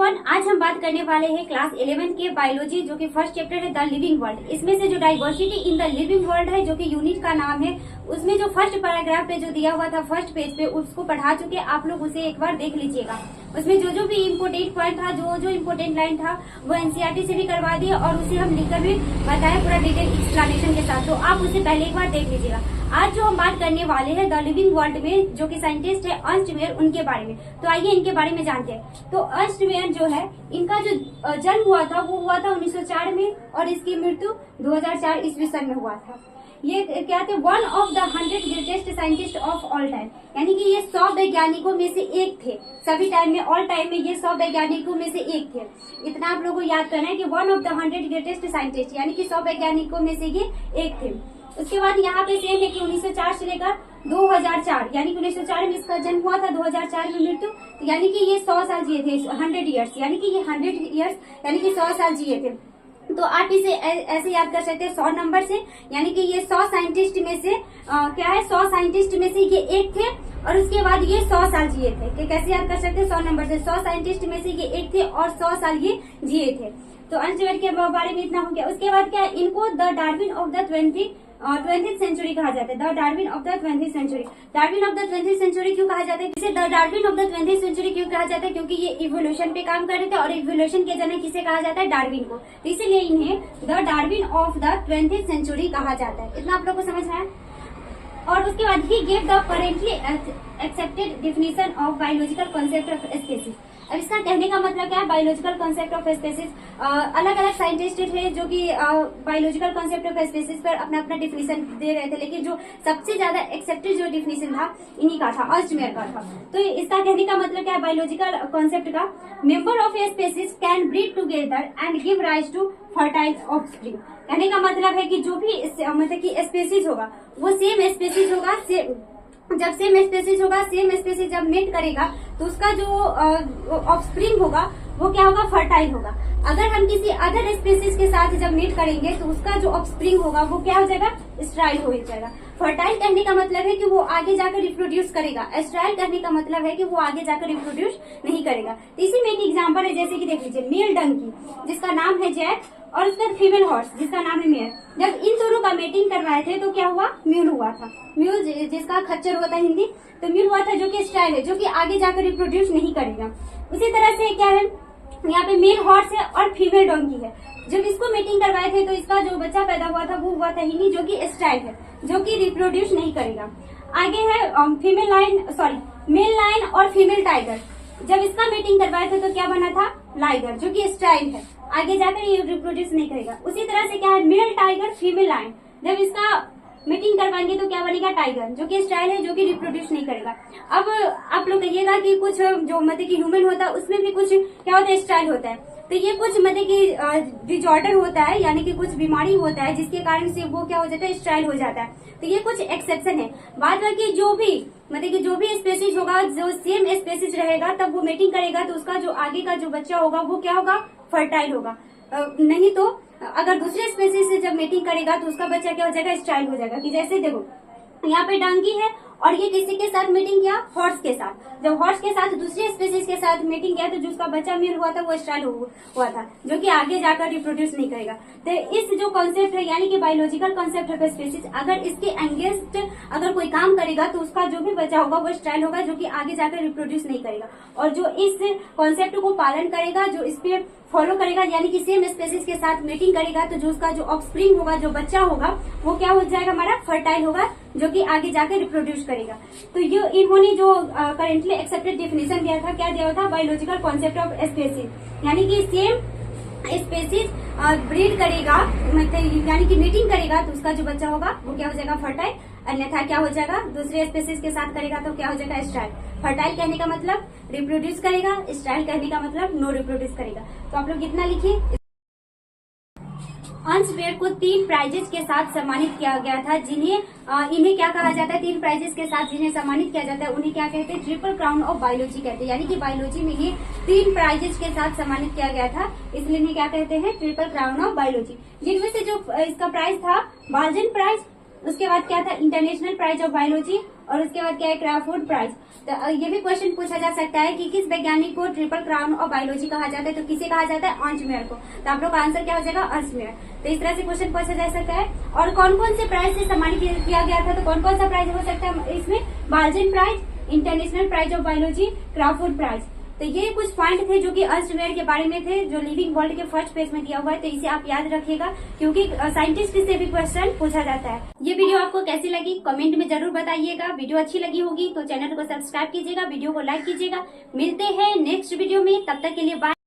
Everyone, आज हम बात करने वाले हैं क्लास 11 के बायोलॉजी जो कि फर्स्ट चैप्टर है द लिविंग वर्ल्ड। इसमें से जो diversity in the living world है जो कि यूनिट का नाम है, उसमें जो फर्स्ट पैराग्राफ पे जो दिया हुआ था फर्स्ट पेज पे उसको पढ़ा चुके, आप लोग उसे एक बार देख लीजिएगा। उसमें जो भी इम्पोर्टेंट पॉइंट था, जो इम्पोर्टेंट लाइन था वो एनसीईआरटी से भी करवा दिया और उसे हम लिखकर भी बताया पूरा डिटेल एक्सप्लेनेशन के साथ, तो आप उसे पहले एक बार देख लीजिएगा। आज जो हम बात करने वाले हैं द लिविंग वर्ल्ड में जो कि साइंटिस्ट है अर्नस्ट मेयर, उनके बारे में। तो आइए इनके बारे में जानते हैं। तो अर्नस्ट मेयर जो है, इनका जो जन्म हुआ था वो हुआ था 1904 में और इसकी मृत्यु 2004 ईस्वी सन में हुआ था। ये क्या थे? One of the 100 greatest scientist of all time, यानी कि ये 100 वैज्ञानिकों में से एक थे। सभी टाइम में, ऑल टाइम में ये 100 वैज्ञानिकों में से एक थे। इतना आप लोगों को याद करना है कि one of the 100 greatest scientist, यानी कि 100 वैज्ञानिकों में से ये एक थे। उसके बाद यहाँ पे सेम है कि 1904 से लेकर 2004, यानी कि 1904 में इसका जन्म हुआ था, 2004 में मृत्यु, यानी कि ये 100 साल जिए थे, 100 ईयर्स, यानी कि ये 100 ईयर्स यानी कि 100 साल जिए थे। तो आप इसे ऐसे याद कर सकते हैं 100 नंबर से, यानी कि ये 100 साइंटिस्ट में से क्या है, 100 साइंटिस्ट में से ये एक थे और उसके बाद ये 100 साल जिए थे। कि कैसे याद कर सकते हैं? 100 नंबर से 100 साइंटिस्ट में से ये एक थे और 100 साल ये जिए थे। तो अर्नस्ट मेयर के बारे में इतना हो गया। उसके बाद क्या, इनको the Darwin of the 20th century कहा जाता है। The Darwin of the 20th century. Darwin of the 20th century क्यों कहा जाता है? इसे the Darwin of the 20th century क्यों कहा जाता है? क्योंकि ये इवोल्यूशन पे काम कर रहे थे और इवोल्यूशन के जनक किसे कहा जाता है? डार्विन को। तो इसीलिए इन्हें the Darwin of the 20th century कहा जाता है। इतना आप लोग को समझ में आया? और उसके बाद he gave the currently accepted definition of biological concept of species. अब इसका कहने का मतलब क्या है? बायोलॉजिकल कॉन्सेप्ट ऑफ स्पीसीज, अलग अलग साइंटिस्ट थे जो कि बायोलॉजिकल कॉन्सेप्ट ऑफ स्पीसीज पर अपना अपना डिफिनेशन दे रहे थे, लेकिन जो सबसे ज्यादा एक्सेप्टेड जो डिफिनेशन था इन्हीं का था, अर्नस्ट मेयर का था। तो इसका कहने का मतलब क्या है? बायोलॉजिकल कॉन्सेप्ट का, member of a species can breed together and give rise to fertile offspring. कहने का मतलब है कि जो भी मतलब कि स्पीसीज होगा वो सेम स्पीसीज होगा, जब सेम स्पीसीज होगा, सेम स्पीसीज जब मेट करेगा तो उसका जो ऑफस्प्रिंग होगा वो क्या होगा? फर्टाइल होगा। अगर हम किसी अदर स्पीसीज के साथ जब मेट करेंगे तो उसका जो ऑफस्प्रिंग होगा वो क्या हो जाएगा? स्टेराइल हो जाएगा। फर्टाइल कहने का मतलब है कि वो आगे जाकर रिप्रोड्यूस करेगा। स्टेराइल कहने का मतलब है कि वो आगे जाकर रिप्रोड्यूस नहीं करेगा। तो इसी में एक एग्जाम्पल है, जैसे कि देख लीजिए, मेल डंकी जिसका नाम है जैक और उसका फीमेल हॉर्स जिसका नाम है मेयर। जब इन दोनों का मेटिंग करवाए थे तो क्या हुआ? म्यूल हुआ था। म्यूल जिसका खच्चर होता है हिंदी, तो म्यूल हुआ था जो कि स्टेराइल है, जो कि आगे जाकर रिप्रोड्यूस नहीं करेगा। उसी तरह से क्या है, यहाँ पे मेल हॉर्स है और फीमेल डोंकी है। जब इसको मेटिंग करवाए थे तो इसका जो बच्चा पैदा हुआ था वो हुआ था हिंदी, जो कि स्टेराइल है, जो कि रिप्रोड्यूस नहीं करेगा। आगे है female line, sorry male line और फीमेल टाइगर। जब इसका मेटिंग करवाए थे तो क्या बना था? लाइगर, जो कि स्टेराइल है, आगे जाकर ये रिप्रोड्यूस नहीं करेगा। उसी तरह से क्या है, मेल टाइगर फीमेल लाइन, जब इसका मीटिंग करवाएंगे तो क्या बनेगा? टाइगर, जो कि स्टाइल है, जो कि रिप्रोड्यूस नहीं करेगा। अब आप लोग कहिएगा कि कुछ जो मतलब कि ह्यूमन होता है उसमें भी कुछ क्या होता है? स्टाइल होता है। तो ये कुछ मतलब कि डिजॉर्डर होता है, यानी कि कुछ बीमारी होता है जिसके कारण से वो क्या हो जाता है? स्टाइल हो जाता है। तो ये कुछ एक्सेप्शन है। बाद बाकी जो भी मतलब कि जो भी स्पेसीज होगा, जो सेम स्पेसीज रहेगा, तब वो मीटिंग करेगा तो उसका जो आगे का जो बच्चा होगा वो क्या होगा? फर्टाइल होगा। नहीं तो अगर दूसरे स्पेसीज से जब मेटिंग करेगा तो उसका बच्चा क्या हो जाएगा? स्टाइल हो जाएगा। कि जैसे देखो यहाँ पे डंकी है और ये किसी के साथ मीटिंग किया? हॉर्स के साथ। जब हॉर्स के साथ दूसरे स्पेसीज के साथ मीटिंग किया तो जो उसका बच्चा मेल हुआ था वो स्टाइल हुआ था, जो कि आगे जाकर रिप्रोड्यूस नहीं करेगा। तो इस जो कॉन्सेप्ट है, यानी कि बायोलॉजिकल कॉन्सेप्ट ऑफ स्पेसीज, अगर इसके एंगेस्ट अगर कोई काम करेगा तो उसका जो भी बच्चा होगा वो स्टाइल होगा, जो कि आगे जाकर रिप्रोड्यूस नहीं करेगा। और जो इस कॉन्सेप्ट को पालन करेगा, जो इस पे फॉलो करेगा, यानी कि सेम स्पेसीज के साथ मीटिंग करेगा, तो जो उसका जो ऑफस्प्रिंग होगा, जो बच्चा होगा, वो क्या हो जाएगा? हमारा फर्टाइल होगा, जो कि आगे जाकर रिप्रोड्यूस करेगा। तो ये इन्होंने जो करेंटली एक्सेप्टेड डेफिनेशन दिया था, क्या दिया था? बायोलॉजिकल कॉन्सेप्ट ऑफ स्पेसीज, यानी कि सेम स्पेसीज ब्रीड करेगा, मतलब यानी कि मीटिंग करेगा तो उसका जो बच्चा होगा वो क्या हो जाएगा? फर्टाइल। अन्यथा क्या हो जाएगा? दूसरे स्पेसीज के साथ करेगा तो क्या हो जाएगा? स्टाइल। फर्टाइल कहने का मतलब रिप्रोड्यूस करेगा, स्टाइल कहने का मतलब नो रिप्रोड्यूस करेगा। तो आप लोग इतना लिखिए। अर्नस्ट मेयर को 3 प्राइजेस के साथ सम्मानित किया गया था, इन्हें क्या कहा जाता है? 3 प्राइजेस के साथ जिन्हें सम्मानित किया जाता है उन्हें क्या कहते हैं? ट्रिपल क्राउन ऑफ बायोलॉजी कहते हैं। यानी कि बायोलॉजी में ये 3 प्राइजेस के साथ सम्मानित किया गया था, इसलिए इन्हें क्या कहते हैं? Triple crown of biology. जिनमें से जो इसका प्राइज था, बाल्जन प्राइज, उसके बाद क्या था? इंटरनेशनल प्राइज ऑफ बायोलॉजी, और उसके बाद क्या है क्राफोर्ड प्राइज। तो ये भी क्वेश्चन पूछा जा सकता है कि किस वैज्ञानिक को ट्रिपल क्राउन ऑफ बायोलॉजी कहा जाता है, तो किसे कहा जाता है, अर्न्स्ट को। तो आप लोग का आंसर क्या हो जाएगा, अर्न्स्ट। तो इस तरह से क्वेश्चन पूछा जा सकता है। और कौन कौन से प्राइज से सम्मानित किया गया था, तो कौन कौन सा प्राइज हो सकता है इसमें, Balzan prize, international prize of biology, Crafoord prize. तो ये कुछ पॉइंट थे जो कि अर्न्स्ट के बारे में थे, जो लिविंग वर्ल्ड के फर्स्ट पेज में दिया हुआ है। तो इसे आप याद रखिएगा क्योंकि साइंटिस्ट से भी क्वेश्चन पूछा जाता है। ये वीडियो आपको कैसी लगी कमेंट में जरूर बताइएगा। वीडियो अच्छी लगी होगी तो चैनल को सब्सक्राइब कीजिएगा, वीडियो को लाइक कीजिएगा। मिलते हैं नेक्स्ट वीडियो में, तब तक के लिए बाय।